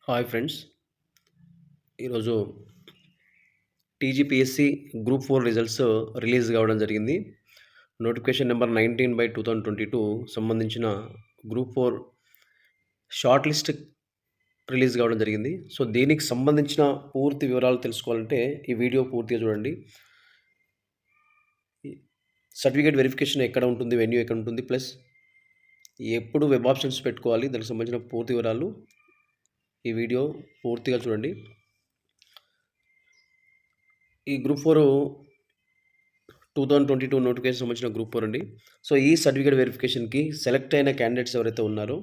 Hi friends. ఈరోజు TGPSC group 4 results release కావడం జరిగింది. నోటిఫికేషన్ నెంబర్ 19/2022 సంబంధించిన గ్రూప్ 4 షార్ట్ లిస్ట్ రిలీజ్ కావడం జరిగింది. సో, దీనికి సంబంధించిన పూర్తి వివరాలు తెలుసుకోవాలంటే ఈ వీడియో పూర్తిగా చూడండి. ఈ సర్టిఫికేట్ వెరిఫికేషన్ ఎక్కడ ఉంటుంది, వెన్యూ ఎక్కడ ఉంటుంది, ప్లస్ ఎప్పుడు వెబ్ ఆప్షన్స్ పెట్టుకోవాలి, దానికి సంబంధించిన పూర్తి వివరాలు ఈ వీడియో పూర్తిగా చూడండి. ఈ గ్రూప్ 4 2022 నోటిఫికేషన్ సంబంధించిన గ్రూప్ 4 అండి. సో, ఈ సర్టిఫికేట్ వెరిఫికేషన్‌కి సెలెక్ట్ అయిన క్యాండిడేట్స్ ఎవరైతే ఉన్నారో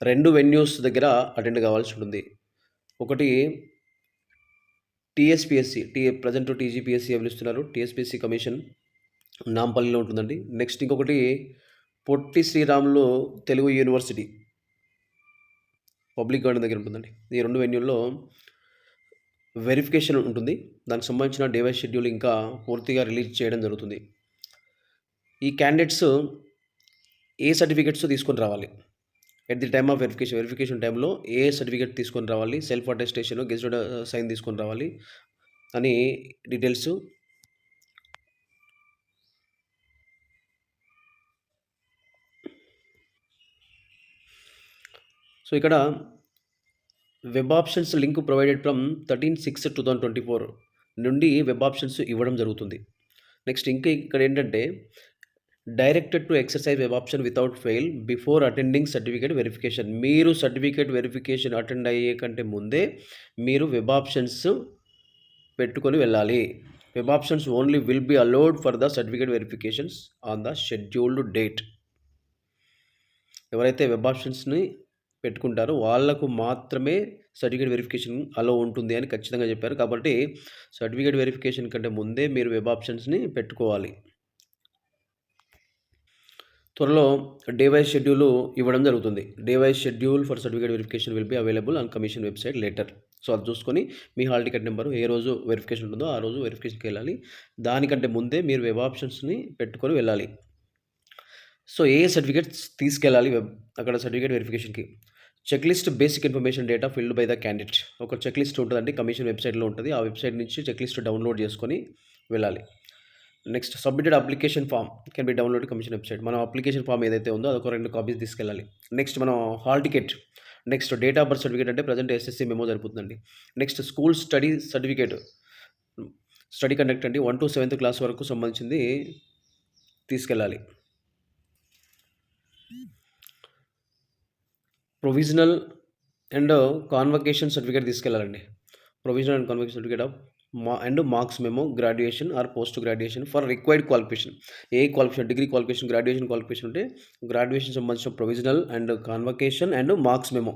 2 వెన్యూస్ దగ్గర అటెండ్ కావాల్సి ఉంటుంది. ఒకటి టీఎస్‌పీఎస్‌సీ ప్రెజెంట్ టీజీపీఎస్‌సీ పిలుస్తున్నారు. టీఎస్‌పీఎస్‌సీ కమిషన్ నాంపల్లిలో ఉంటుందండి. నెక్స్ట్ ఇంకొకటి Potti Sriramulu Telugu university public garden దగ్గర ఉంటుందండి. ఈ 2 వెన్యూల్లో వెరిఫికేషన్ ఉంటుంది. దానికి సంబంధించిన డే వైస్ షెడ్యూల్ ఇంకా పూర్తిగా రిలీజ్ చేయడం జరుగుతుంది. ఈ క్యాండిడేట్స్ ఏ సర్టిఫికేట్స్ తీసుకొని రావాలి at the time of verification టైంలో ఏ సర్టిఫికేట్ తీసుకొని రావాలి, సెల్ఫ్ అటెస్టేషన్, గెజెటెడ్ సైన్ తీసుకొని రావాలి అని డీటెయిల్స్ సో ఇక్కడ web options link provided from 13/6/2024 నుండి వెబ్ ఆప్షన్స్ ఇవ్వడం జరుగుతుంది. నెక్స్ట్ ఇంకా ఇక్కడ ఏంటంటే directed to exercise web option without fail before attending certificate verification. మీరు సర్టిఫికేట్ వెరిఫికేషన్ అటెండ్ అయ్యే కంటే ముందే మీరు వెబ్ ఆప్షన్స్ పెట్టుకొని వెళ్ళాలి. Web options only will be allowed for the certificate verifications on the scheduled date. ఎవరైతే వెబ్ ఆప్షన్స్ని పెట్టుకుంటారో వాళ్ళకు మాత్రమే సర్టిఫికేట్ వెరిఫికేషన్ అలో ఉంటుంది అని ఖచ్చితంగా చెప్పారు. కాబట్టి సర్టిఫికేట్ వెరిఫికేషన్ కంటే ముందే మీరు వెబ్ ఆప్షన్స్ని పెట్టుకోవాలి. త్వరలో డే వైస్ షెడ్యూల్ ఇవ్వడం జరుగుతుంది. Day wise schedule for certificate verification will be available on commission website later. So, అది చూసుకొని మీ హాల్ టికెట్ నెంబరు ఏ రోజు వెరిఫికేషన్ ఉంటుందో ఆ రోజు వెరిఫికేషన్కి వెళ్ళాలి. దానికంటే ముందే మీరు వెబ్ ఆప్షన్స్ని పెట్టుకొని వెళ్ళాలి. సో, ఏ సర్టిఫికేట్స్ తీసుకెళ్ళాలి అక్కడ సర్టిఫికేట్ వెరిఫికేషన్కి? Check list basic information data filled by the candidate. ఒక చెక్ లిస్ట్ ఉంటుందండి, కమిషన్ వెబ్సైట్లో ఉంటుంది. ఆ వెబ్సైట్ నుంచి చెక్ లిస్ట్ డౌన్లోడ్ చేసుకొని వెళ్ళాలి. Next submitted application form can be download commission website. మన అప్లికేషన్ ఫామ్ ఏదైతే ఉందో అదొక 2 కాపీస్ తీసుకెళ్ళాలి. నెక్స్ట్ మనం hall ticket, next date of birth certificate అంటే ప్రజెంట్ ఎస్ఎస్సీ మెమో సరిపోతుందండి. Next school study certificate, study conduct అండి 1 to 7th క్లాస్ వరకు సంబంధించింది తీసుకెళ్ళాలి. ప్రొవిజనల్ అండ్ కాన్వకేషన్ సర్టిఫికేట్ తీసుకెళ్ళాలండి. Provisional and convocation certificate of and marks memo graduation or post graduation for required qualification. A qualification, degree qualification, graduation qualification ఉంటే graduation సంబంధించిన provisional and convocation and marks memo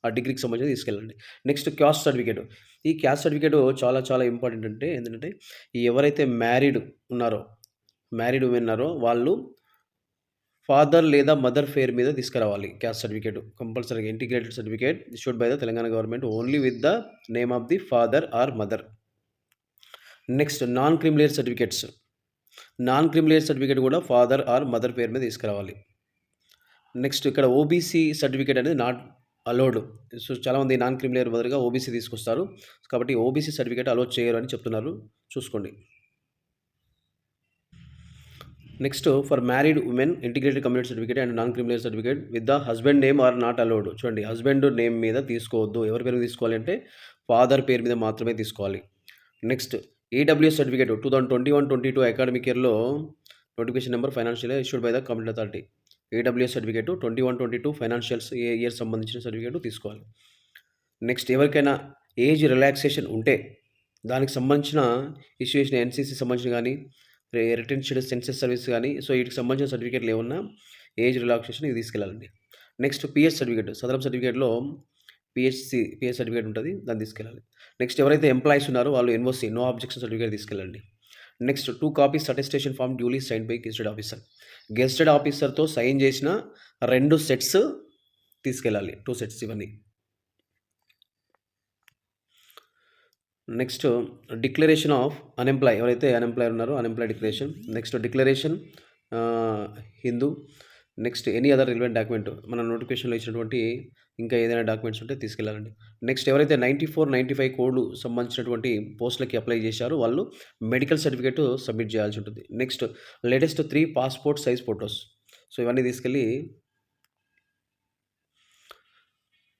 ఆ డిగ్రీకి సంబంధించి తీసుకెళ్ళండి. Next caste certificate. ఈ caste certificate చాలా చాలా important. అంటే ఏంటంటే ఎవరైతే మ్యారీడ్ ఉమెన్ ఉన్నారో వాళ్ళు ఫాదర్ లేదా మదర్ పేరు మీద తీసుకురావాలి. క్యాస్ట్ సర్టిఫికేట్ కంపల్సరీగా integrated certificate issued by the Telangana government only with the name of the father or mother. Next non creamy layer certificates. Non creamy layer certificate కూడా ఫాదర్ ఆర్ మదర్ పేరు మీద తీసుకురావాలి. నెక్స్ట్ ఇక్కడ ఓబీసీ సర్టిఫికేట్ అనేది నాట్ అలౌడ్. సో, చాలామంది non creamy layer బదులుగా OBC తీసుకొస్తారు. కాబట్టి ఓబీసీ సర్టిఫికేట్ అలౌ చేయరు అని చెప్తున్నారు, చూసుకోండి. Next for married women integrated community certificate and non criminal certificate with the husband name or not allowed. చూడండి, హస్బెండ్ నేమ్ మీద తీసుకోవద్దు. ఎవరి పేరు మీద తీసుకోవాలి అంటే ఫాదర్ పేరు మీద మాత్రమే తీసుకోవాలి. నెక్స్ట్ ఏడబ్ల్యూఎస్ సర్టిఫికేట్ 2021-22 అకాడమిక్ ఇయర్లో notification number financial issued by the competent authority. AWS certificate 21-22 financials year సంబంధించిన సర్టిఫికేట్ తీసుకోవాలి. నెక్స్ట్ ఎవరికైనా ఏజ్ రిలాక్సేషన్ ఉంటే దానికి సంబంధించిన ఇష్యూషన్ ఎన్సీసీ సంబంధించిన కానీ రిటర్న్ షెడ్యూల్ సెన్సెస్ సర్వీస్ కానీ, సో వీటికి సంబంధించిన సర్టిఫికేట్లు ఏమన్నా ఏజ్ రిలాక్సేషన్ ఇది తీసుకెళ్ళాలండి. నెక్స్ట్ పిఎస్ సర్టిఫికేట్, సదరం సర్టిఫికేట్లో పిఎస్ సర్టిఫికేట్ ఉంటుంది, దాన్ని తీసుకెళ్ళాలి. నెక్స్ట్ ఎవరైతే ఎంప్లాయీస్ ఉన్నారో వాళ్ళు ఎన్ఓసి నో ఆబ్జెక్షన్ సర్టిఫికేట్ తీసుకెళ్ళండి. Next 2 copies attestation form duly sign by gazetted officer. Gazetted ఆఫీసర్తో సైన్ చేసిన 2 సెట్స్ తీసుకెళ్ళాలి. 2 సెట్స్ ఇవన్నీ. నెక్స్ట్ డిక్లరేషన్ ఆఫ్ అన్ఎంప్లాయ్, ఎవరైతే అన్ఎంప్లాయ్ ఉన్నారో unemploy declaration. Next declaration Hindu next any other relevant document మన నోటిఫికేషన్లో ఇచ్చినటువంటి ఇంకా ఏదైనా డాక్యుమెంట్స్ ఉంటే తీసుకెళ్ళాలండి. నెక్స్ట్ ఎవరైతే 94, 95 కోడ్లు సంబంధించినటువంటి పోస్టులకి అప్లై చేశారో వాళ్ళు మెడికల్ సర్టిఫికేట్ సబ్మిట్ చేయాల్సి ఉంటుంది. Next latest 3 passport size photos. So ఇవన్నీ తీసుకెళ్ళి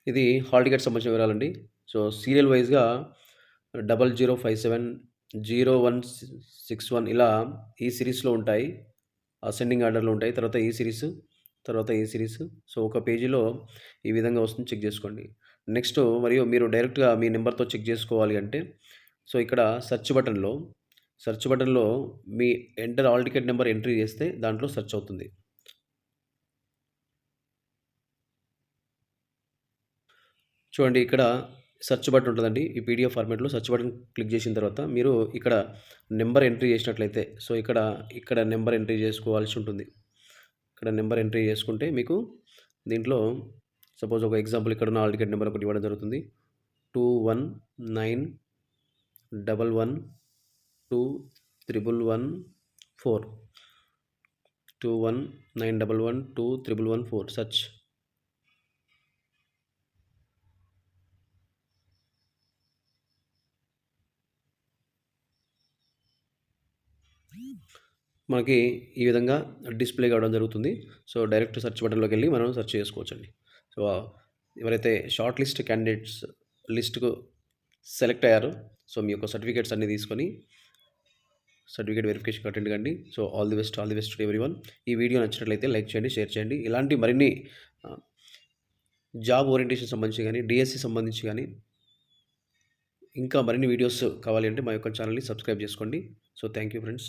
ఇది హాల్ టికెట్ సంబంధించిన వివరాలండి. సో సీరియల్ వైస్‌గా 0057, 0161 ఇలా ఈ సిరీస్‌లో ఉంటాయి. అసెండింగ్ ఆర్డర్‌లో ఉంటాయి. తర్వాత ఈ సిరీస్, తర్వాత ఈ సిరీస్. సో ఒక పేజీలో ఈ విధంగా వస్తుంది, చెక్ చేసుకోండి. నెక్స్ట్ మరియు మీరు డైరెక్ట్‌గా మీ నెంబర్‌తో చెక్ చేసుకోవాలి అంటే సో ఇక్కడ సెర్చ్ బటన్‌లో మీ enter hall ticket number entry చేస్తే దాంట్లో సెర్చ్ అవుతుంది. చూడండి ఇక్కడ సెర్చ్ బటన్ ఉంటదండి. ఈ పీడీఎఫ్ ఫార్మాట్‌లో సెర్చ్ బటన్ క్లిక్ చేసిన తర్వాత మీరు ఇక్కడ నెంబర్ ఎంట్రీ చేసినట్లయితే సో ఇక్కడ నెంబర్ ఎంట్రీ చేసుకోవాల్సి ఉంటుంది. ఇక్కడ నెంబర్ ఎంట్రీ చేసుకుంటే మీకు దీంట్లో సపోజ్ ఒక ఎగ్జాంపుల్ ఇక్కడున్న హాల్ టికెట్ నెంబర్ ఒకటి ఇవ్వడం జరుగుతుంది. 2191121114 2191121114 సెర్చ్. మనకి ఈ విధంగా డిస్‌ప్లే కావడం జరుగుతుంది. సో డైరెక్ట్ సెర్చ్ బటన్‌లోకి వెళ్ళి మనం సెర్చ్ చేసుకోవచ్చండి. సో ఎవరైతే షార్ట్ లిస్ట్ క్యాండిడేట్స్ లిస్ట్‌కు సెలెక్ట్ అయ్యారో సో మీ యొక్క సర్టిఫికేట్స్ అన్నీ తీసుకొని సర్టిఫికేట్ వెరిఫికేషన్‌కి అటెండ్ కండి. So all the best to everyone. ఈ వీడియో నచ్చినట్లయితే లైక్ చేయండి, షేర్ చేయండి. ఇలాంటి మరిన్ని జాబ్ ఓరియంటేషన్ సంబంధించి కానీ, డీఎస్సీ సంబంధించి కానీ ఇంకా మరిన్ని వీడియోస్ కావాలి అంటే మా యొక్క ఛానల్‌ని సబ్స్క్రైబ్ చేసుకోండి. So thank you friends.